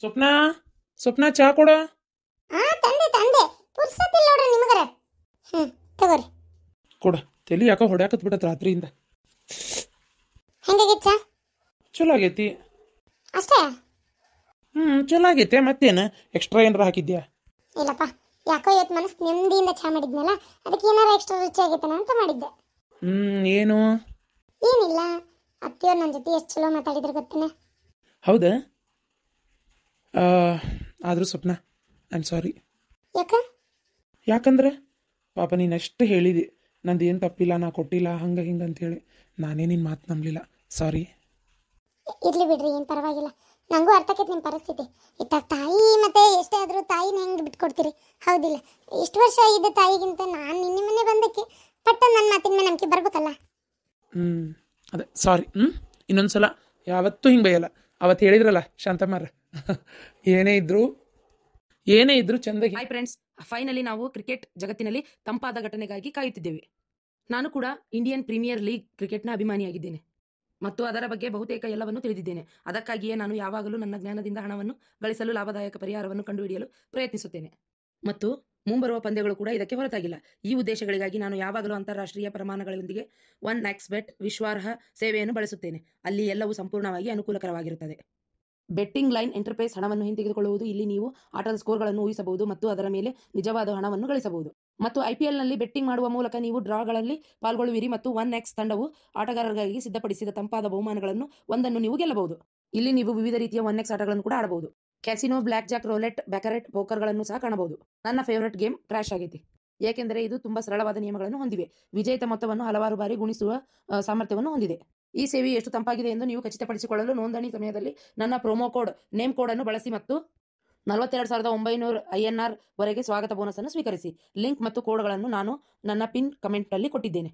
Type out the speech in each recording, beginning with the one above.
ಸ್ವಪ್ನ ಸ್ವಪ್ನ ಚಾ ಕೊಡ. ತಂದೆ ತಂದೆ ಪುರ್ಸತ್ತಿಲ್ಲ ನೋಡ್ರಿ ನಿಮಗರ. ತಗೋರಿ. ಕೊಡ. ತಲಿ ಯಾಕೋ ಹೊಡ್ಯಾಕತ್ ಬಿಡತ್ ರಾತ್ರಿಯಿಂದ. ಹೆಂಗಾಗೈತ್ ಚಾ? ಚಲೋ ಆಗೈತಿ. ಅಷ್ಟೇ? ಚಲೋ ಆಗೈತೆ. ಮತ್ತೇನು ಎಕ್ಸ್ಟ್ರಾ ಏನಾರ ಹಾಕಿದ್ಯಾ? ಇಲ್ಲಪ್ಪ, ಯಾಕೋ ಇವತ್ತು ಮನಸ್ಸು ನೆಮ್ಮದಿಯಿಂದ ಚಾ ಮಾಡಿದ್ನಲ್ಲ, ಅದಕ್ಕೆ ಏನಾರ ಎಕ್ಸ್ಟ್ರಾ ರುಚಿ ಆಗೈತನ ಅಂತ ಮಾಡಿದ್ದೆ. ಏನು? ಏನಿಲ್ಲ, ಅತ್ತಿಯವ್ರು ನನ್ನ ಜೊತೆ ಎಷ್ಟು ಚಲೋ ಮಾತಾಡಿದ್ರು ಗೊತ್ತೇನೆ. ಹೌದಾ? ಆದರೂ ಸ್ವಪ್ನ ಐ ಆಮ್ ಸಾರಿ. ಯಾಕ? ಯಾಕಂದ್ರೆ ಪಾಪ ನೀನು ಅಷ್ಟು ಹೇಳಿದಿ, ನಂದು ಏನು ತಪ್ಪಿಲ್ಲ, ನಾ ಕೊಟ್ಟಿಲ್ಲ, ಹಂಗೆ ಹಿಂಗೆ ಅಂತೇಳಿ ನಾನೇ ನಿನ್ನ ಮಾತು ನಂಬಲಿಲ್ಲ. ಸಾರಿ. ಇರ್ಲಿ ಬಿಡ್ರಿ, ಏನು ಪರವಾಗಿಲ್ಲ. ನನಗೂ ಅರ್ಥ ಆಕೈತೆ ನಿಮ್ಮ ಪರಿಸ್ಥಿತಿ. ಇತ್ತಾಗ ತಾಯಿ ಮತ್ತೆ ಎಷ್ಟೇ ಆದರೂ ತಾಯಿನ ಹೆಂಗೆ ಬಿಟ್ಕೊಡ್ತೀರಿ? ಹೌದಿಲ್ಲ? ಇಷ್ಟು ವರ್ಷ ಇದ್ದ ತಾಯಿಗಿಂತ ನಾನು ನಿನ್ನೆ ಮನೆ ಬಂದಕ್ಕೆ ಪಟ್ಟ ನನ್ನ ಮಾತಿನ ಮೇಲೆ ನಂಬಿಕೆ ಬರ್ಬೇಕಲ್ಲ. ಅದೇ ಸಾರಿ. ಇನ್ನೊಂದ್ಸಲ ಯಾವತ್ತೂ ಹಿಂಗೆ ಬೈಯಲ್ಲ. ಅವತ್ತು ಹೇಳಿದ್ರಲ್ಲ ಶಾಂತಮ್ಮಾರ, ಏನೇ ಇದ್ರು ಚಂದಾಗಿ. ಹಾಯ್ ಫ್ರೆಂಡ್ಸ್, ಫೈನಲಿ ನಾವು ಕ್ರಿಕೆಟ್ ಜಗತ್ತಿನಲ್ಲಿ ತಂಪಾದ ಘಟನೆಗಾಗಿ ಕಾಯುತ್ತಿದ್ದೇವೆ. ನಾನು ಕೂಡ ಇಂಡಿಯನ್ ಪ್ರೀಮಿಯರ್ ಲೀಗ್ ಕ್ರಿಕೆಟ್ನ ಅಭಿಮಾನಿಯಾಗಿದ್ದೇನೆ ಮತ್ತು ಅದರ ಬಗ್ಗೆ ಬಹುತೇಕ ಎಲ್ಲವನ್ನು ತಿಳಿದಿದ್ದೇನೆ. ಅದಕ್ಕಾಗಿಯೇ ನಾನು ಯಾವಾಗಲೂ ನನ್ನ ಜ್ಞಾನದಿಂದ ಹಣವನ್ನು ಗಳಿಸಲು ಲಾಭದಾಯಕ ಪರಿಹಾರವನ್ನು ಕಂಡುಹಿಡಿಯಲು ಪ್ರಯತ್ನಿಸುತ್ತೇನೆ ಮತ್ತು ಮುಂಬರುವ ಪಂದ್ಯಗಳು ಕೂಡ ಇದಕ್ಕೆ ಹೊರತಾಗಿಲ್ಲ. ಈ ಉದ್ದೇಶಗಳಿಗಾಗಿ ನಾನು ಯಾವಾಗಲೂ ಅಂತಾರಾಷ್ಟ್ರೀಯ ಪ್ರಮಾಣಗಳೊಂದಿಗೆ 1xBet ವಿಶ್ವಾರ್ಹ ಸೇವೆಯನ್ನು ಬಳಸುತ್ತೇನೆ. ಅಲ್ಲಿ ಎಲ್ಲವೂ ಸಂಪೂರ್ಣವಾಗಿ ಅನುಕೂಲಕರವಾಗಿರುತ್ತದೆ. ಬೆಟ್ಟಿಂಗ್ ಲೈನ್ ಇಂಟರ್ಫೇಸ್ ಹಣವನ್ನು ಹಿಂತೆಗೆದುಕೊಳ್ಳುವುದು. ಇಲ್ಲಿ ನೀವು ಆಟದ ಸ್ಕೋರ್ಗಳನ್ನು ಊಹಿಸಬಹುದು ಮತ್ತು ಅದರ ಮೇಲೆ ನಿಜವಾದ ಹಣವನ್ನು ಗಳಿಸಬಹುದು. ಮತ್ತು IPLನಲ್ಲಿ ಬೆಟ್ಟಿಂಗ್ ಮಾಡುವ ಮೂಲಕ ನೀವು ಡ್ರಾಗಳಲ್ಲಿ ಪಾಲ್ಗೊಳ್ಳುವಿರಿ ಮತ್ತು 1x ತಂಡವು ಆಟಗಾರರಿಗಾಗಿ ಸಿದ್ಧಪಡಿಸಿದ ತಂಪಾದ ಬಹುಮಾನಗಳನ್ನು ಒಂದನ್ನು ನೀವು ಗೆಲ್ಲಬಹುದು. ಇಲ್ಲಿ ನೀವು ವಿವಿಧ ರೀತಿಯ 1x ಆಟಗಳನ್ನು ಕೂಡ ಆಡಬಹುದು. ಕ್ಯಾಸಿನೋ, ಬ್ಲ್ಯಾಕ್ ಜಾಕ್, ರೋಲೆಟ್, ಬ್ಯಾಕರೆಟ್, ಪೋಕರ್ಗಳನ್ನು ಸಹ ಕಾಣಬಹುದು. ನನ್ನ ಫೇವರೆಟ್ ಗೇಮ್ ಕ್ರಾಶ್ ಆಗೈತಿ, ಏಕೆಂದರೆ ಇದು ತುಂಬಾ ಸರಳವಾದ ನಿಯಮಗಳನ್ನು ಹೊಂದಿವೆ. ವಿಜೇತ ಮೊತ್ತವನ್ನು ಹಲವಾರು ಬಾರಿ ಗುಣಿಸುವ ಸಾಮರ್ಥ್ಯವನ್ನು ಹೊಂದಿದೆ. ಈ ಸೇವೆಯು ಎಷ್ಟು ತಂಪಾಗಿದೆ ಎಂದು ನೀವು ಖಚಿತಪಡಿಸಿಕೊಳ್ಳಲು ನೋಂದಣಿ ಸಮಯದಲ್ಲಿ ನನ್ನ ಪ್ರೊಮೋ ಕೋಡ್ ನೇಮ್ ಕೋಡ್ ಅನ್ನು ಬಳಸಿ ಮತ್ತು 42,900 INR ವರೆಗೆ ಸ್ವಾಗತ ಬೋನಸ್ ಅನ್ನು ಸ್ವೀಕರಿಸಿ. ಲಿಂಕ್ ಮತ್ತು ಕೋಡ್ಗಳನ್ನು ನಾನು ನನ್ನ ಪಿನ್ ಕಮೆಂಟ್ ನಲ್ಲಿ ಕೊಟ್ಟಿದ್ದೇನೆ.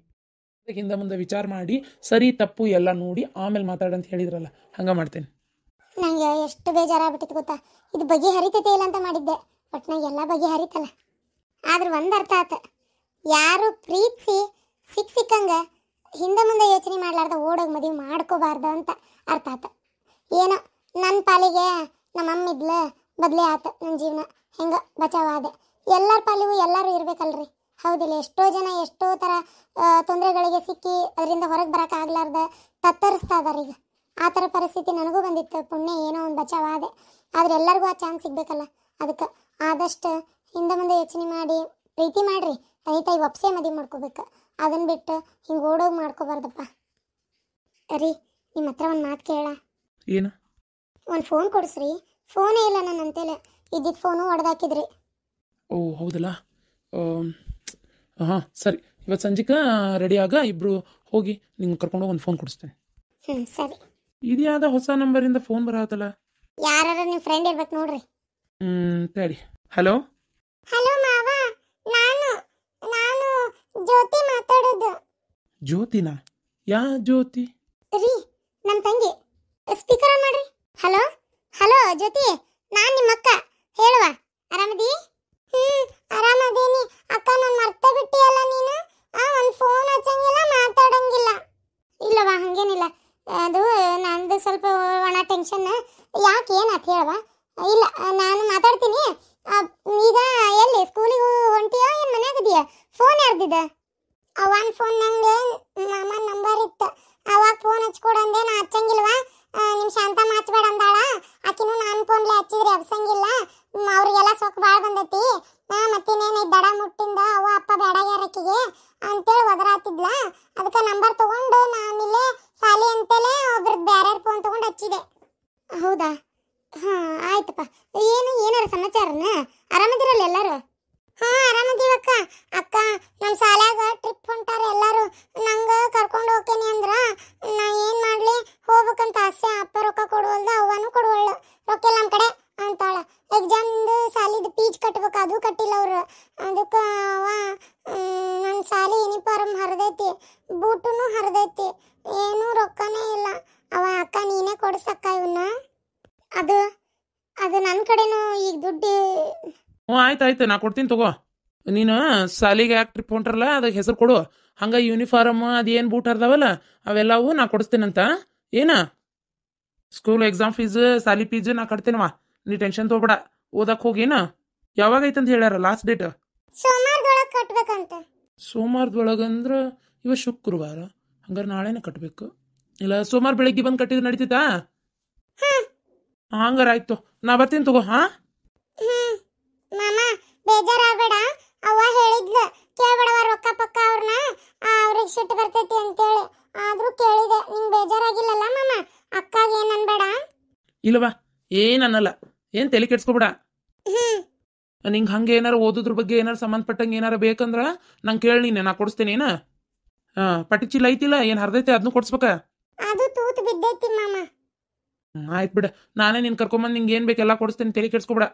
ಹಿಂದೆ ಮುಂದೆ ವಿಚಾರ ಮಾಡಿ ಸರಿ ತಪ್ಪು ಎಲ್ಲ ನೋಡಿ ಆಮೇಲೆ ಮಾತಾಡಂತ ಹೇಳಿದ್ರಲ್ಲ, ಹಂಗ ಮಾಡ್ತೇನೆ. ನಂಗೆ ಎಷ್ಟು ಬೇಜಾರಾಗ್ಬಿಟ್ಟಿತ್ತು ಗೊತ್ತಾ? ಇದು ಬಗೆ ಹರಿತೈತೆ ಇಲ್ಲ ಅಂತ ಮಾಡಿದ್ದೆ, ಬಟ್ ನಂಗೆ ಎಲ್ಲ ಬಗೆ ಹರಿತಲ್ಲ. ಆದ್ರೆ ಒಂದು ಅರ್ಥ ಆತ, ಯಾರು ಪ್ರೀತಿಸಿ ಸಿಕ್ಕಂಗ ಹಿಂದೆ ಮುಂದೆ ಯೋಚನೆ ಮಾಡ್ಲಾರ್ದ ಓಡೋಗಿ ಮದುವೆ ಮಾಡ್ಕೋಬಾರ್ದು ಅಂತ ಅರ್ಥ ಆತ. ಏನೋ ನನ್ನ ಪಾಲಿಗೆ ನಮ್ಮ ಅಮ್ಮ ಇದ್ಲು, ಬದಲೇ ಆತ ನನ್ನ ಜೀವನ, ಹೆಂಗೆ ಬಚಾವಾದೆ. ಎಲ್ಲರ ಪಾಲಿಗೂ ಎಲ್ಲರೂ ಇರಬೇಕಲ್ರಿ, ಹೌದಿಲ್ಲ? ಎಷ್ಟೋ ಜನ ಎಷ್ಟೋ ಥರ ತೊಂದರೆಗಳಿಗೆ ಸಿಕ್ಕಿ ಅದರಿಂದ ಹೊರಗೆ ಬರೋಕ್ಕಾಗ್ಲಾರ್ದ ತತ್ತರಿಸ್ತಾ ಇದಾರೆ. ಈಗ ಆ ಥರ ಪರಿಸ್ಥಿತಿ ನನಗೂ ಬಂದಿತ್ತು. ಪುಣ್ಯ ಏನೋ ಒಂದು ಬಚಾವಾದೆ. ಆದರೆ ಎಲ್ಲರಿಗೂ ಆ ಚಾನ್ಸ್ ಸಿಗಬೇಕಲ್ಲ, ಅದಕ್ಕೆ ಆದಷ್ಟು ಹಿಂದೆ ಮುಂದೆ ಯೋಚನೆ ಮಾಡಿ ಪ್ರೀತಿ ಮಾಡಿರಿ. ತಾಯಿ ಒಪ್ಸೆ ಮದುವೆ ಮಾಡ್ಕೋಬೇಕು, ಅದನ್ನು ಬಿಟ್ಟು ಹಿಂಗೆ ಓಡೋಗಿ ಮಾಡ್ಕೋಬಾರ್ದಪ್ಪ. ರೀ, ನಿಮ್ಮ ಹತ್ರ ಒಂದು ಮಾತು ಕೇಳ. ಏನು? ಒಂದು ಫೋನ್ ಕೊಡಿಸ್ರಿ. ಫೋನೇ ಇಲ್ಲ ನನ್ನ ಅಂತೇಳಿ, ಇದ್ದಿದ್ದು ಫೋನು ಹೊಡೆದಾಕಿದ್ರಿ. ಓ ಹೌದಲ್ಲ. ಹಾಂ ಸರಿ, ಇವತ್ತು ಸಂಜೆಗೆ ರೆಡಿ ಆಗ, ಇಬ್ಬರು ಹೋಗಿ ನಿಂಗೆ ಕರ್ಕೊಂಡೋಗಿ ಒಂದು ಫೋನ್ ಕೊಡಿಸ್ತೇನೆ. ಸರಿ. ಇದ್ಯಾದ ಹೊಸ ನಂಬರಿಂದ ಫೋನ್ ಬರತ್ತಲ್ಲ? ಯಾರು ನಿಮ್ಮ ಫ್ರೆಂಡ್ ಇರ್ಬೇಕು ನೋಡ್ರಿ. ತಡಿ. ಹಲೋ ಹಲೋ ಮಾವ, ನಾನು ನಾನು ಜ್ಯೋತಿ ಮಾತಾಡೋದು. ಜ್ಯೋತಿನಾ? ಯಾ ಜ್ಯೋತಿ? ರೀ, ನಮ್ಮ ತಂಗಿ. ಸ್ಪೀಕರ್ ಆನ್ ಮಾಡ್ರಿ. ಹಲೋ ಹಲೋ ಜ್ಯೋತಿ, ನಾನು ನಿಮ್ಮ ಅಕ್ಕ. ಹೇಳುವ, ಆರಾಮದಿ? ಆರಾಮದೀನಿ ಅಕ್ಕ. ನಾನು ಮರ್ತೆ ಬಿಟ್ಟಿಯಲ್ಲ ನೀನು. ಒಂದು ಫೋನ್ ಹಚ್ಚಂಗಿಲ್ಲ, ಮಾತಾಡಂಗಿಲ್ಲ. ಇಲ್ಲವಾ, ಹಂಗೇನಿಲ್ಲ. ಅದು ನಂದು ಸ್ವಲ್ಪ ಒಣ ಟೆನ್ಷನ್. ಯಾಕೆ, ಏನಾಯ್ತು ಹೇಳವಾ? ಇಲ್ಲ, ನಾನು ಮಾತಾಡ್ತೀನಿ. ಈಗ ಎಲ್ಲಿ ಸ್ಕೂಲಿಗೆ ಹೊಂಟಿಯೋ ಏನು ಮನ್ಯಾಗದೀಯ? ಫೋನ್ ಯಾರ್ದಿದೆ? ಒಂದು ಫೋನ್ ನಂಗೆ ಮಾಮನ ನಂಬರ್ ಇತ್ತು, ಅವಾಗ ಫೋನ್ ಹಚ್ಕೊಡಂದೆ. ನಾ ಹಚ್ಚಂಗಿಲ್ವಾ? ನಿಮ್ಮ ಶಾಂತ ಹಚ್ಬೇಡ ಅಂದಾಳ. ಆಕಿನೂ ನಾನು ಫೋನ್ಲೆ ಹಚ್ಚಿದ್ರಿ ಎಬ್ಸಂಗಿಲ್ಲ, ಅವ್ರಿಗೆಲ್ಲ ಸೊಕ್ಕ ಭಾಳ ಬಂದೈತಿ. ಮತ್ತಿನ್ನೇನು ದಡ ಮುಟ್ಟಿಂದ ಅವ್ವ ಅಪ್ಪ ಬೇಡಾಗ್ಯಾರಕ್ಕಿಗೆ ಅಂತೇಳಿ ಒದರಾತಿದ್ಲ. ಅದಕ್ಕೆ ನಂಬರ್ ತೊಗೊಂಡು ನಾನಿಲ್ಲೇ ಸಾಲಿ ಅಂತೇಳಿ ಒಬ್ರದ್ದು ಬೇರೆ ಫೋನ್ ತೊಗೊಂಡು ಹಚ್ಚಿದೆ. ಹೌದಾ? ಹಾಂ ಆಯ್ತಪ್ಪ. ಏನಾರ ಸಮಾಚಾರನ? ಆರಾಮದಿರಲ್ಲ ಎಲ್ಲರೂ? ಹಾಂ ಆರಾಮದೀವಕ್ಕ. ಅಕ್ಕ, ನಮ್ಮ ಶಾಲ್ಯಾಗ ಟ್ರಿಪ್ ಹೊಂಟಾರ ಎಲ್ಲರೂ. ನಂಗೆ ಕರ್ಕೊಂಡು ಹೋಗ್ತೀನಿ ಅಂದ್ರ ನಾ ಏನು ಮಾಡಲಿ? ಹೋಗ್ಬೇಕಂತ ಆಸೆ. ಅಪ್ಪ ರೊಕ್ಕ ಕೊಡುವಲ್ದ, ಅವ್ವನೂ ಕೊಡುವಳ್ಳು. ರೊಕ್ಕ ಇಲ್ಲ ನಮ್ಮ ಕಡೆ ಅಂತಾಳ. ಎಕ್ಸಾಮ್ದು ಸಾಲಿದು ಫೀಸ್ ಕಟ್ಬೇಕು, ಅದು ಕಟ್ಟಿಲ್ಲ ಅವರು. ಅದಕ್ಕೆ ಅವ ನನ್ನ ಸಾಲಿ ಯೂನಿಫಾರ್ಮ್ ಹರಿದೈತಿ, ಬೂಟುನು ಹರಿದೈತಿ, ಏನೂ ರೊಕ್ಕನೇ ಇಲ್ಲ. ಅವ ಅಕ್ಕ ನೀನೇ ಕೊಡ್ಸಕ್ಕ ಇವನ್ನ. ಅದು ನನ್ನ ಕಡೆನೂ ಈಗ ದುಡ್ಡು. ಆಯ್ತು, ನಾ ಕೊಡ್ತೀನಿ ತಗೋ. ನೀನು ಸಾಲಿಗೆ ಯಾಕೆ ಟ್ರಿಪ್ ಹೊಂಟ್ರಲ್ಲ, ಅದಕ್ಕೆ ಹೆಸರು ಕೊಡು. ಹಂಗೆ ಯೂನಿಫಾರ್ಮ್ ಅದೇನು ಬೂಟ್ ಹರಿದಾವಲ್ಲ ಅವೆಲ್ಲವೂ ನಾ ಕೊಡಿಸ್ತೇನಂತ. ಏನ ಸ್ಕೂಲ್ ಎಕ್ಸಾಮ್ ಫೀಸ್, ಸಾಲಿ ಫೀಸ್ ನಾ ಕಟ್ತೇನವ. ನೀ ಟೆನ್ಷನ್ ತೊಗೊಬೇಡ. ಓದಕ್ಕೆ ಹೋಗೇನ? ಯಾವಾಗ ಐತಂತ ಹೇಳ್ಯಾರ ಲಾಸ್ಟ್ ಡೇಟ್? ಸೋಮವಾರದೊಳಗೆ ಕಟ್ಬೇಕಂತ. ಸೋಮವಾರದೊಳಗಂದ್ರೆ ಇವತ್ತು ಶುಕ್ರವಾರ, ಹಂಗಾರೆ ನಾಳೆನೇ ಕಟ್ಟಬೇಕು. ಇಲ್ಲ ಸೋಮವಾರ ಬೆಳಿಗ್ಗೆ ಬಂದು ಕಟ್ಟಿದ್ರೆ ನಡೀತೈತಾ? ಹಂಗಾರ ಆಯ್ತು, ನಾ ಬರ್ತೀನಿ ತಗೋ. ಮಾಮ ಬೇಜಾರಾಗಬೇಡ, ಅವ್ವ ಹೇಳಿದ್ಲು ಕೇಳ್ಬೇಡವ ರೊಕ್ಕ ಪಕ್ಕ ಅವ್ರನ್ನ, ಅವ್ರಿಗೆ ಸಿಟ್ಟು ಬರ್ತೈತಿ ಅಂತೇಳಿ. ಆದ್ರೂ ಕೇಳಿದೆ, ನಿಂಗೆ ಬೇಜಾರಾಗಿಲ್ಲಲ್ಲ ಮಾಮ? ಅಕ್ಕಾಗ ಏನ್ ಅನ್ಬೇಡ. ಇಲ್ವಾ, ಏನ್ ಅನ್ನಲ್ಲ, ಏನ್ ತಲೆ ಕೆಡ್ಸ್ಕೊಬೇಡ. ನಿಂಗೆ ಹಂಗೆ ಏನಾರ ಓದೋದ್ರ ಬಗ್ಗೆ ಏನಾರ ಸಂಬಂಧಪಟ್ಟಂಗೆ ಏನಾರ ಬೇಕಂದ್ರ ನಂಗೆ ಕೇಳಿ ನೀನೆ, ನಾ ಕೊಡಿಸ್ತೇನೆ. ಏನ ಪಟ್ಟಿ ಚೀಲ ಐತಿಲ್ಲ, ಏನ್ ಹರ್ದೈತೆ ಅದನ್ನು ಕೊಡ್ಸ್ಬೇಕ? ಅದು ತೂತು ಬಿದ್ದೈತಿ ಮಾಮ. ಆಯ್ತು ಬಿಡ, ನಾನೇ ನಿನ್ ಕರ್ಕೊಂಬಂದ್ ನಿಂಗೆ ಏನ್ ಬೇಕೆಲ್ಲ ಕೊಡಿಸ್ತೇನೆ, ತಲೆ ಕೆಡ್ಸ್ಕೊಬೇಡ.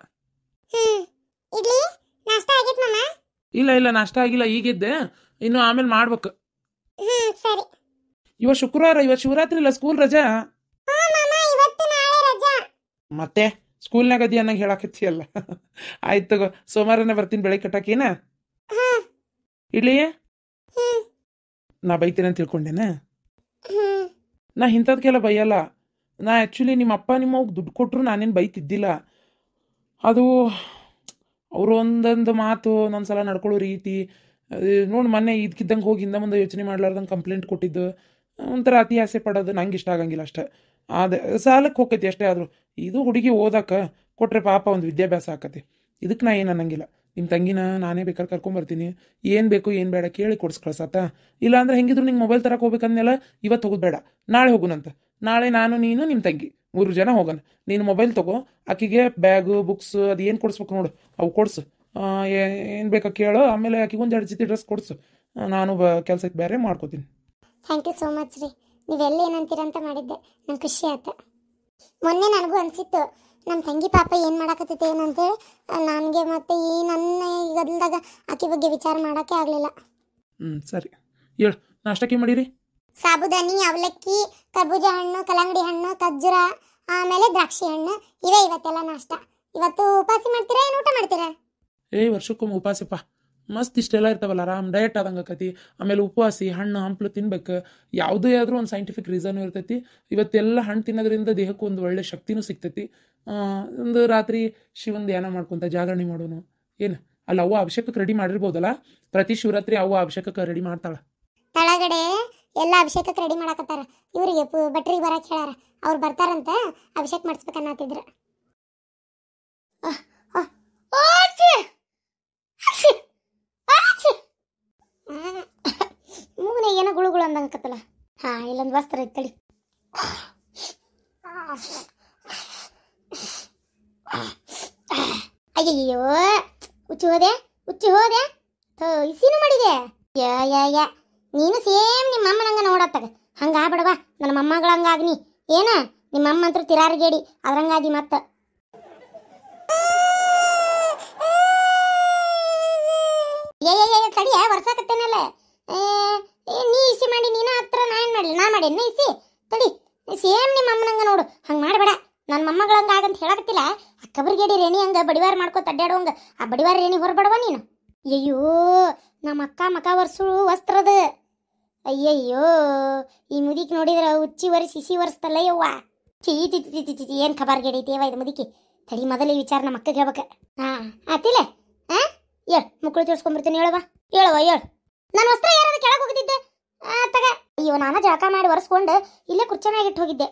ಇಡ್ಲಿ ನಾಷ್ಟ ಆಗೈತ್ ಮಾಮ? ಇಲ್ಲ ನಾಷ್ಟ ಆಗಿಲ್ಲ, ಈಗಿದ್ದೆ, ಇನ್ನು ಆಮೇಲೆ ಮಾಡ್ಬೇಕು. ಸರಿ. ಇವತ್ತು ಶುಕ್ರವಾರ, ಇವತ್ತು ಶಿವರಾತ್ರಿ ಇಲ್ಲ, ಸ್ಕೂಲ್ ರಜಾ. ಇವತ್ತು ನಾಳೆ ರಜಾ. ಮತ್ತೆ ಸ್ಕೂಲ್ನಾಗ ಅದಿ ಅನ್ನಂಗೆ ಹೇಳಾಕತ್ತೀಯಲ್ಲ. ಆಯ್ತು ತಗೋ, ಸೋಮವಾರನೇ ಬರ್ತೀನಿ ಬೆಳಗ್ಗೆ ಕಟ್ಟಾಕೇನ? ಇಡ್ಲಿ ನಾ ಬೈತೀನಿ ಅಂತ ತಿಳ್ಕೊಂಡೇನ? ನಾ ಇಂಥದ್ಕೆಲ್ಲ ಬೈಯಲ್ಲ. ನಾ ಆ್ಯಕ್ಚುಲಿ ನಿಮ್ಮ ಅಪ್ಪ ನಿಮ್ಮ ದುಡ್ಡು ಕೊಟ್ಟರು ನಾನೇನು ಬೈತಿದ್ದಿಲ್ಲ. ಅದು ಅವರು ಒಂದೊಂದು ಮಾತು ಒಂದೊಂದ್ಸಲ ನಡ್ಕೊಳ್ಳೋ ರೀತಿ ನೋಡಿ, ಮೊನ್ನೆ ಇದಕ್ಕಿದ್ದಂಗೆ ಹೋಗಿ ಹಿಂದೆ ಮುಂದೆ ಯೋಚನೆ ಮಾಡ್ಲಾರ್ದಂಗೆ ಕಂಪ್ಲೇಂಟ್ ಕೊಟ್ಟಿದ್ದು, ಒಂಥರ ಅತಿ ಆಸೆ ಪಡೋದು ನಂಗೆ ಇಷ್ಟ ಆಗಂಗಿಲ್ಲ ಅಷ್ಟೇ. ಅದೇ ಸಾಲಕ್ಕೆ ಹೋಗ್ತೈತಿ ಅಷ್ಟೇ. ಆದರೂ ಇದು ಹುಡುಗಿ ಓದಕ್ಕೆ ಕೊಟ್ಟರೆ ಪಾಪ ಒಂದು ವಿದ್ಯಾಭ್ಯಾಸ ಆಕತಿ. ಇದಕ್ಕೆ ನಾ ಏನು ಅನ್ನಂಗಿಲ್ಲ. ನಿಮ್ಮ ತಂಗಿನ ನಾನೇ ಬೇಕಾದ್ರೆ ಕರ್ಕೊಂಬರ್ತೀನಿ, ಏನು ಬೇಕು ಏನು ಬೇಡ ಕೇಳಿ ಕೊಡ್ಸಿ ಕಳ್ಸತ್ತ. ಇಲ್ಲಾಂದ್ರೆ ಹೆಂಗಿದ್ರು ನಿಂಗೆ ಮೊಬೈಲ್ ತರಕ್ಕೆ ಹೋಗ್ಬೇಕಂದ್ನೆಲ್ಲ, ಇವತ್ತು ಹೋಗೋದು ಬೇಡ, ನಾಳೆ ಹೋಗೋಣಂತ. ನಾಳೆ ನಾನು ನೀನು ನಿಮ್ಮ ತಂಗಿ 3 ಜನ ಹೋಗೋಣ. ನೀನು ಮೊಬೈಲ್ ತಗೋ, ಆಕಿಗೆ ಬ್ಯಾಗು ಬುಕ್ಸ್ ಅದು ಏನು ಕೊಡಿಸ್ಬೇಕು ನೋಡು, ಅವು ಕೊಡ್ಸು. ಏನು ಬೇಕಾ ಕೇಳು, ಆಮೇಲೆ ಆಕಿಗೆ 1-2 ಜೊತೆ ಡ್ರೆಸ್ ಕೊಡ್ಸು. ನಾನು ಕೆಲ್ಸಕ್ಕೆ ಬೇರೆ ಮಾಡ್ಕೋತೀನಿ. ಥ್ಯಾಂಕ್ ಯು ಸೋ ಮಚ್ ರೀ. ನೀವೆಲ್ಲ ಏನಂತೀರಂತ ಮಾಡಿದ್ದೆ, ನಂಗೆ ಖುಷಿ ಆಯ್ತು. ಮೊನ್ನೆ ನನಗೂ ಅನಿಸಿತ್ತು, ನಮ್ಮ ತಂಗಿ ಪಾಪ ಏನು ಮಾಡಾಕತ್ತೈತೆ ಏನಂತೇಳಿ. ನನಗೆ ಮತ್ತೆ ಈ ನನ್ನ ಗದಲ್ದಾಗ ಆಕೆ ಬಗ್ಗೆ ವಿಚಾರ ಮಾಡೋಕ್ಕೆ ಆಗಲಿಲ್ಲ. ಸರಿ ಹೇಳು, ನಾಷ್ಟಕ್ಕೆ ಮಾಡಿರಿ? ಸಾಬುದಾನಿ, ಅವಲಕ್ಕಿ, ಕರ್ಬೂಜ ಹಣ್ಣು, ಕಲ್ಲಂಗಡಿ ಹಣ್ಣು, ಖರ್ಜೂರ, ಆಮೇಲೆ ದ್ರಾಕ್ಷಿ ಹಣ್ಣು, ಇವೇ ಇವತ್ತೆಲ್ಲ ನಾಷ್ಟ. ಇವತ್ತು ಉಪವಾಸ ಮಾಡ್ತೀರಾ ಏನು ಊಟ ಮಾಡ್ತೀರಾ? ವರ್ಷಕ್ಕೊಮ್ಮೆ ಉಪವಾಸಪ್ಪ, ಮಸ್ತ್ ಇಷ್ಟೆಲ್ಲ ಇರ್ತಾವಲ್ಲ, ಆರಾಮ್ ಡಯಟ್ ಆದಂಗೆ ಆಕತಿ. ಆಮೇಲೆ ಉಪವಾಸಿ ಹಣ್ಣು ಹಂಪ್ಲು ತಿನ್ಬೇಕು. ಯಾವುದೇ ಆದರೂ ಒಂದು ಸೈಂಟಿಫಿಕ್ ರೀಸನ್ ಇರ್ತೈತಿ. ಇವತ್ತೆಲ್ಲ ಹಣ್ಣು ತಿನ್ನೋದ್ರಿಂದ ದೇಹಕ್ಕೆ ಒಂದು ಒಳ್ಳೆ ಶಕ್ತಿನೂ ಸಿಗ್ತೈತಿ. ಒಂದು ರಾತ್ರಿ ಶಿವನ್ ಧ್ಯಾನ ಮಾಡ್ಕೊತ ಜಾಗರಣೆ ಮಾಡೋನು ಏನು ಅಲ್ಲ, ಅವ್ವ ಅಭಿಷೇಕಕ್ಕೆ ರೆಡಿ ಮಾಡಿರ್ಬೋದಲ್ಲ. ಪ್ರತಿ ಶಿವರಾತ್ರಿ ಅವ್ವ ಅಭಿಷೇಕಕ್ಕೆ ರೆಡಿ ಮಾಡ್ತಾಳ. ತಳಗಡೆ ಎಲ್ಲ ಅಭಿಷೇಕಕ್ಕೆ ರೆಡಿ ಮಾಡಕತ್ತಾರ. ಇವರಿಗೆ ಭಟ್ರಿಗೆ ಬರಕ್ಕೆ ಹೇಳಾರ, ಅವ್ರು ಬರ್ತಾರಂತ ಅಭಿಷೇಕ ಮಾಡಿಸ್ಬೇಕನ್ನತ್ತಿದ್ರು. ಮೂಗನೆ ಏನೋ ಗುಳುಗುಳು ಅಂದಂಗತ್ತಲ್ಲ. ಇಲ್ಲೊಂದು ವಸ್ತ್ರ ಇತ್ತಳಿ. ಅಯ್ಯಯ್ಯೋ, ಹುಚ್ಚಿ ಹೋದೆ ಇಸಿನೂ ಮಾಡಿದೆ. ಯಾ ನೀನು ಸೇಮ್ ನಿಮ್ಮ ಅಮ್ಮನಂಗ ನೋಡತ್ತಾಗ ಹಂಗ ಆಗ್ಬಿಡವ. ನನ್ನ ಮೊಮ್ಮಗಳಂಗಾಗ್ನಿ ಏನ? ನಿಮ್ಮ ಅಮ್ಮ ಅಂತೂ ತಿರಾರಿಗೇಡಿ ಅದ್ರಂಗಾದಿ. ಮತ್ತ ಕಡಿಯ ವರ್ಸಾಕತ್ತೇನಲ್ಲ. ನೀ ಇಸಿ ಮಾಡಿ ನೀನ ಹತ್ರ ನಾ ಏನ್ ಮಾಡ್ಲಿ? ನಾ ಮಾಡಿ ಇಸಿ ತಡಿ. ಸೇಮ್ ನಿಮ್ಮ ಅಮ್ಮನಂಗ ನೋಡು, ಹಂಗ ಮಾಡಬೇಡ. ನನ್ನ ಮೊಮ್ಮಗಳಂಗ ಆಗಂತ ಹೇಳಕತ್ತಿಲ್ಲ. ಆ ಕಬರ್ಗೇಡಿ ರೇಣಿ ಹಂಗ ಬಡಿವಾರ ಮಾಡ್ಕೋತ ಅಡ್ಡಾಡುವಂಗ ಆ ಬಡಿವಾರ ರೇಣಿ ಹೊರಬಡವ ನೀನು. ಅಯ್ಯೋ, ನಮ್ಮ ಅಕ್ಕ ಮಕ ವರ್ಸು ವಸ್ತ್ರದ. ಅಯ್ಯಯ್ಯೋ, ಈ ಮುದಿಕ್ ನೋಡಿದ್ರ ಉಚ್ಚಿ ಒರೆಸಿ ಸಿಸಿ ಒರೆಸ್ತಲ್ಲ ಯವ್ವ. ಚೀ ಏನ್ ಖಬರ್ಗೇಡಿ ಐತೇವ ಇದು ಮುದಿಕಿ. ತಡಿ ಮೊದಲೇ ವಿಚಾರ ನಮ್ಮ ಅಕ್ಕಗೆ ಹೇಳ್ಬೇಕ. ಆತಿಲ್ಲ? ಹೇಳು, ಮುಕ್ಕಳು ತೋರಿಸ್ಕೊಂಡ್ಬರ್ತೀನಿ. ಹೇಳವ ಹೇಳು. ನನ್ನ ವಸ್ತ್ರ ಯಾರಾದ್ರೂ ಕೆಳಗೆ ಹೋಗಿದ್ದೆ ತಗ. ಅಯ್ಯೋ, ನಾನು ಜಳಕ ಮಾಡಿ ಒರೆಸ್ಕೊಂಡು ಇಲ್ಲೇ ಕುರ್ಚನಾಗಿ ಇಟ್ಟು ಹೋಗಿದ್ದೆ.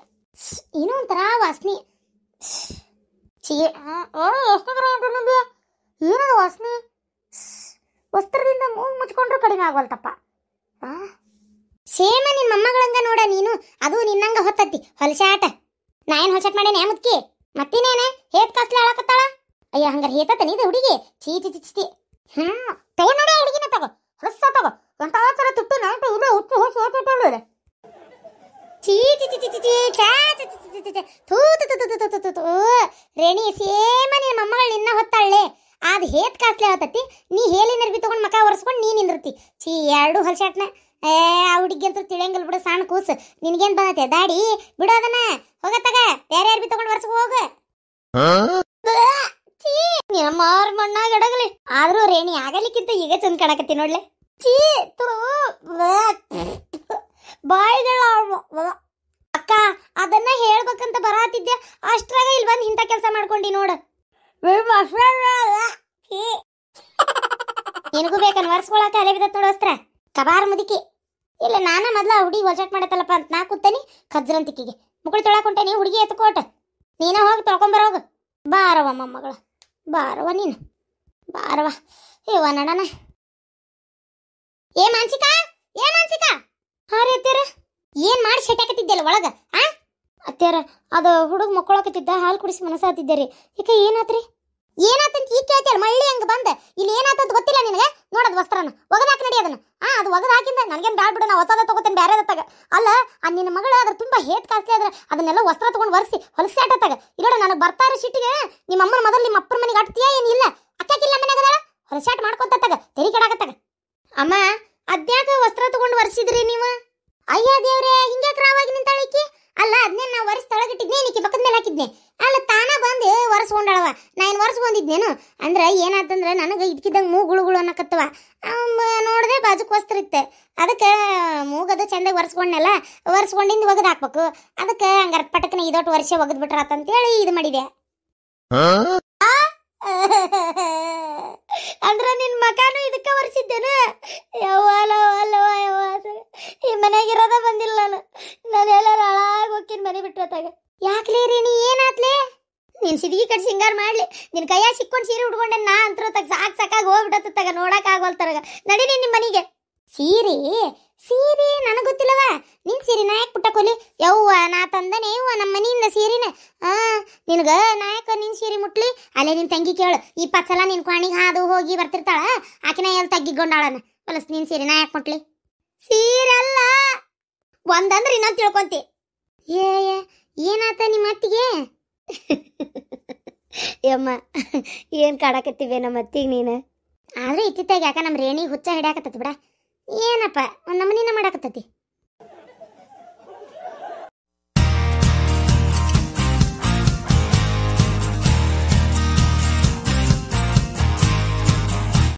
ಏನೋ ಒಂಥರ ವಾಸನೆ. ಏನದು ವಾಸನೆ? ವಸ್ತ್ರದಿಂದ ಮೂಗು ಮುಚ್ಕೊಂಡ್ರು ಕಡಿಮೆ ಆಗವಲ್ತಪ್ಪ. ಸೇಮ ನಿಮ್ಮ ಮೊಮ್ಮಗಳಂಗ ನೋಡ ನೀನು, ಅದು ನಿನ್ನಂಗ ಹೊತ್ತತ್ತಿ ಹೊಲಸಾಟ. ನಾ ಏನು ಹೊಲಸಾಟ ಮಾಡೇನೆ ಮುದ್ಕಿ? ಮತ್ತಿನೇನೆ ಹೇತ್ ಕಾಸ್ಲಿ ಆಳಕತ್ತಾಳ. ಅಯ್ಯ, ಹಂಗಾರೆ ಹೇತತ್ತ ನೀದು ಹುಡುಗಿ? ಚೀ ತಗೋ ನಡೆ ಹುಡುಗಿನ, ತಗೋ ಹೊಸ ತಗೋ. ಎಂತ ಥರ ತುಟ್ಟು ನಾಟು ಇಲ್ಲ ಹುಚ್ಚು ಹೊಸ ಹೋಗ್ತಿಲ್ಲ. ರೇಣಿ, ಸೇಮ ನಿನ್ನ ಮೊಮ್ಮಗಳು ನಿನ್ನ ಹೊತ್ತಾಳೆ. ಅದು ಹೇತ್ ಕಾಸ್ಲಿ ಆತತಿ. ನೀ ಹೇಳಿ ನರ್ಬಿ ತಗೊಂಡು ಮಕ ಒರೆಸ್ಕೊಂಡು ನೀ ನಿಂದಿರ್ತಿ. ಎರಡು ಹೊಲಸಾಟ್ನ. ಆ ಹುಡುಗಿ ಅಂತೂ ತಿಳಿಯಂಗಿಲ್ಲ ಬಿಡು, ಸಣ್ಣ ಕೂಸು. ನಿನಗೇನು ಬಂದೈತೆ ದಾಡಿ? ಬಿಡು ಅದನ್ನ, ಹೋಗತ್ತಾಗ ಬೇರೆ ಯಾರು ಬಿ ತಗೊಂಡು ಒರೆಸ್ಕೊ ಹೋಗು. ಮಾರ್ ಮಣ್ಣಾಗ ಎಡಗಲಿ. ಆದ್ರೂ ರೇಣಿ ಆಗಲಿಕ್ಕಿಂತ ಈಗ ಚಂದ ಕಾಣಕತ್ತಿ ನೋಡ್ಲೆ. ಬಾಯಿಗಳ ಅಕ್ಕ, ಅದನ್ನ ಹೇಳ್ಬೇಕಂತ ಬರಾತಿದ್ದೆ ಅಷ್ಟ್ರಾಗ ಇಲ್ಲಿ ಬಂದು ಇಂಥ ಕೆಲಸ ಮಾಡ್ಕೊಂಡಿ ನೋಡು. ನಿನಗೂ ಬೇಕನ್ ವರ್ಸ್ಕೊಳಕ ಅದೇ ಬಿದ್ದತ್ ನೋಡು ವಸ್ತ್ರ ಕಬಾರ್ ಮುದುಕಿ. ಇಲ್ಲ ನಾನ ಮೊದ್ಲ ಹುಡುಗಿ ವಜಾಟ್ ಮಾಡತ್ತಲ್ಲಪ್ಪ ಅಂತ ನಾ ಕೂತೇನಿ ಕಜ್ರಂತಿಕ್ಕಿಗೆ ಮುಗುಳಿ ತೊಳಕ್ ಹೊಂಟೇನಿ. ಹುಡುಗಿ ಎತ್ಕೋಟ ನೀನ ಹೋಗಿ ತೊಳ್ಕೊಂಬರೋಗು. ಬಾರವ ಮೊಮ್ಮಗಳು ಬಾರವ ನೀನು ಬಾರವ. ಏವ ನಡನ. ಏ ಮಾನ್ಸಿಕಾ ಹಾ ರೀ ಅತ್ಯಾರ ಏನ್ ಮಾಡಿ ಶೆಟ್ಟಾಕತ್ತಿದ್ದೆಲ್ಲ ಒಳಗ? ಅತ್ಯಾರ ಅದು ಹುಡುಗ ಮಕ್ಕಳಾಕತ್ತಿದ್ದ ಹಾಲು ಕುಡಿಸಿ ಮನಸ್ಸಾತಿದ್ದೆ ರೀ. ಈಗ ಏನಾತ್ರಿ? ಏನಾತಂತ ಈಗ ಕೇಳ್ತಿಯಲ್ಲ ಮಳ್ಳಿ ಹಂಗ ಬಂದ ಇಲ್ಲಿ ಏನಾತಂತ ಗೊತ್ತಿಲ್ಲ ನಿನಗೆ? ನೋಡದ್ ವಸ್ತ್ರನ ಒಗದಾಕಿ ನಡಿ ಅದನ್ನ. ಅದು ಒಗದ ಹಾಕಿಂದ ನನಗೇನು ಬ್ಯಾಡ್ ಬಿಡ, ನಾ ಹೊಸದ ತಗೋತೇನೆ ಬ್ಯಾರೆ ತಗ. ಅಲ್ಲ ನಿನ್ನ ಮಗಳು ಅದ್ರ ತುಂಬಾ ಹೇತ್ ಕಾಸ್ಲಿ ಅದ್ರ ಅದನ್ನೆಲ್ಲ ವಸ್ತ್ರ ತಗೊಂಡು ಒರೆಸಿ ಹೊಲಸಾಟತ್ತಾಗ ಇರೋಡ ನನಗೆ ಬರ್ತಾರ ಸಿಟ್ಟಿಗೆ. ನಿಮ್ಮ ಅಮ್ಮನ ಮೊದಲು ನಿಮ್ಮ ಅಪ್ಪನ ಮನೆಗೆ ಅಟ್ತೀಯಾ ಏನಿಲ್ಲ? ಅಕ್ಕಾಕಿಲ್ಲ ಮನೆಗದಾಳ ಹೊಲಸಾಟ ಮಾಡ್ಕೊಂತಾಗ ತೆರಿ ಕೆಡಾಕತ್ತಾಗ. ಅಮ್ಮ ಅದ್ಯಾಕ ವಸ್ತ್ರ ತಗೊಂಡು ಒರೆಸಿದ್ರಿ ನೀವು? ಅಯ್ಯ ದೇವ್ರೆ ಹಿಂಗ್ಯಾಕ ರಾವಾಗಿ ನಿಂತಾಳಿಕಿ? ಅಲ್ಲ ಅದನ್ನೇ ನಾವು ಒರೆಸಿ ತೊಳಗಿಟ್ಟಿದ್ನೆ ನಿಕ್ಕಿ ಪಕ್ಕದ ಮೇಲೆ ಹಾಕಿದ್ನೆ. ಅಲ್ಲ ತಾನ ಬಂದು ಒರೆಸ್ಕೊಂಡಳವ, ನಾ ಏನು ಒರೆಸ್ಕೊಂಡಿದ್ನೇನು? ಅಂದ್ರೆ ಏನಾತಂದ್ರೆ ನನಗೆ ಇದಕ್ಕಿದ್ದಂಗೆ ಮೂಗುಳುಗಳು ಅನ್ನಕತ್ತವ. ನೋಡಿದೆ ಬಾಜುಕ್ ವಸ್ತ್ರ ಇತ್ತೆ, ಅದಕ್ಕೆ ಮೂಗದ ಚಂದಾಗಿ ಒರೆಸ್ಕೊಂಡ್ನಲ್ಲ, ಒರೆಸ್ಕೊಂಡಿಂದ ಒಗದು ಹಾಕ್ಬೇಕು. ಅದಕ್ಕೆ ಹಂಗಾರ ಪಟಕನ ಇದೊಟ್ಟು ವರ್ಷ ಒಗದ್ ಬಿಟ್ರಾತಂತೇಳಿ ಇದು ಮಾಡಿದೆ. ಅಂದ್ರ ನಿನ್ ಮಕಾನು ಇದಕ್ಕ ಒರೆಸಿದ್ದೇನು? ಈ ಮನೆಗಿರೋದ ಬಂದಿಲ್ಲ ನಾನು ಎಲ್ಲಾರು ಹಾಳಾಗಿ ಹೋಗ್ತೀನಿ ಮನೆ ಬಿಟ್ಟು ಹೊತ್ತಾಗ. ಯಾಕ್ಲೇ ರೇಣಿ ಏನಾತ್ಲೇ? ನೀನ್ ಸಿಡಿಗಿ ಕಟ್ ಸಿಂಗಾರ ಮಾಡ್ಲಿ, ನಿನ್ ಕೈಯಾಗ ಸಿಕ್ಕೊಂಡು ಸೀರೆ ಉಡ್ಕೊಂಡೆ ನಾ ಅಂತರ ಸಾಕಾಗಿ ಹೋಗ್ಬಿಟ್ಟತ್ತಾಗ ನೋಡಕ್ ಆಗೋಲ್ತಾಗ. ನಡೀನಿ ನಿಮ್ಮ ಮನೆಗೆ. ಸೀರೆ ನನಗೆ ಗೊತ್ತಿಲ್ಲವ. ನಿನ್ ಸೀರೆ ನಾಯಕ್ ಪುಟ್ಟಕೊಲಿ ಯವ್ವ ನಾ ತಂದನೆ ಯವ್ವ ನಮ್ಮ ಮನೆಯಿಂದ ಸೀರೆನ. ನಿನಗ ನಾಯಕ ನಿನ್ ಸೀರೆ ಮುಟ್ಲಿ ಅಲ್ಲೇ ನಿನ್ ತಂಗಿ ಕೇಳು 20 ಸಲ ನಿನ್ ಕ್ವಾಣಿಗೆ ಹಾದು ಹೋಗಿ ಬರ್ತಿರ್ತಾಳ, ಆಕಿನ ಎಲ್ಲಿ ತಗ್ಗಿಗೊಂಡಾಳನ ಹೊಲಸ್ ನಿನ್ ಸೀರೆ ನಾಯಕ್ ಮುಟ್ಲಿ. ಸೀರೆ ಅಲ್ಲ ಒಂದಂದ್ರೆ ಇನ್ನೊಂದು ತಿಳ್ಕೊಂತಿ. ಏನಾತ ನಿಮ್ಮ ಅತ್ತಿಗೆ? ಯಮ್ಮ ಏನ್ ಕಾಡಕತ್ತಿವೆ ನಮ್ಮ ಅತ್ತಿಗೆ ನೀನು? ಆದ್ರೆ ಇತ್ತಿತ್ತಾಗ ಯಾಕ ನಮ್ಮ ರೇಣಿ ಹುಚ್ಚ ಹಿಡ್ಯಾಕತ್ತತಿ ಬಿಡ. ಏನಪ್ಪ ಒಂದು ನಮನಿನ ಮಾಡಾಕತ್ತತಿ.